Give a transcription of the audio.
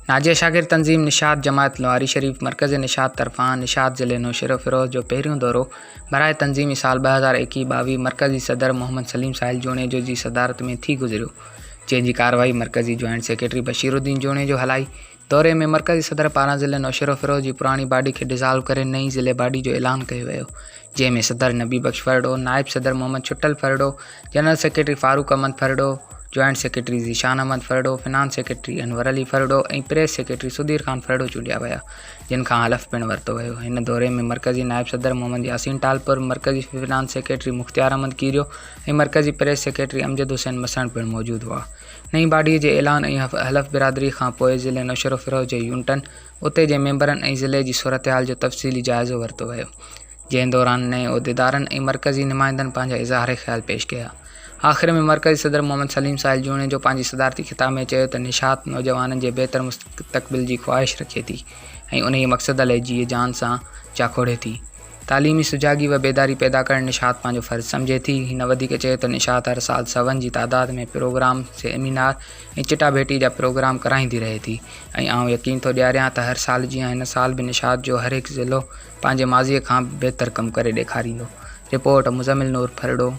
नाजिया शाकिर तंजीम निशात जमात लवारी शरीफ मरकज़ निशात तरफ़ान निशात ज़िले नौशेरा फ़िरोज़ जो पहिरियों दौरो बराए तंजीमी साल 2021-22 मरकज़ी सदर मोहम्मद सलीम साहिल जोणे जो जी सदारत में थी गुज़रियो, जंहिंजी कार्रवाई मरकज़ी जॉइंट सेक्रेटरी बशीरुद्दीन जोणे जो हलाई। दौरे में मरकज़ी सदर पारां ज़िले नौशेरा फ़िरोज़ जी पुरानी बाडी खे डिज़ाल्व करे नई ज़िले बाडी जो ऐलान कयो वियो, जंहिंमें सदर नबी बख्श फरडो, नायब सदर मोहम्मद छुटल फरडो, जनरल सेक्रेटरी फारूक अहमद फरडो, जॉइंट सेक्रेटरी ज़ीशान अहमद फरडो, फिनांस सेक्रेटरी अनवर अली फरडो ऐं प्रेस सेक्रेटरी सुधीर खान फरडो चूंडिया विया, जिन खां हलफ़ पिणु वरितो वियो। हिन दौरे में मरकज़ी नायब सदर मोहम्मद यासीन टालपुर, मरकज़ी फिनांस सेक्रेटरी मुख्तियार अहमद कीरियो ऐं मरकज़ी प्रेस सेक्रेटरी अमजद हुसैन मसण पिणु मौजूदु हुआ। नई बाडीअ जे ऐलान ऐं हलफ़ बिरादरी खां पोइ ज़िले नौशेरा फ़िरोज़ जे यूनिटनि, उते जे मेंबरनि ऐं ज़िले जी सूरतहाल जो तफ़सीली जाइज़ो वरितो वियो, जंहिं दौरान नए उहिदेदारनि ऐं मरकज़ी नुमाइंदनि पंहिंजा इज़हार ख़्याल पेश कया। आख़िर में मरकज़ी सदर मोहम्मद सलीम साहिल जोणे जो पंहिंजी सदारती ख़िताब में चयो त निशात नौजवाननि जे बहितर मुस्तक़बिल जी ख़्वाहिश रखे थी ऐं उन मक़सद लाइ जी जान सां चाखोड़े थी। तालीमी सुजागी व बेदारी पैदा करणु निशात पंहिंजो फ़र्ज़ु सम्झे थी। हिन वधीक चयो त निशात हर साल सवनि जी तादाद में प्रोग्राम, सेमिनार ऐं चिटाभेटी जा प्रोग्राम कराईंदी रहे थी ऐं आउं यकीन थो ॾियारियां त हर साल जीअं हिन साल बि निशात जो हर हिकु ज़िलो पंहिंजे माज़ीअ खां बहितर कमु करे ॾेखारींदो। रिपोर्ट मुज़मिल नूर फरडो।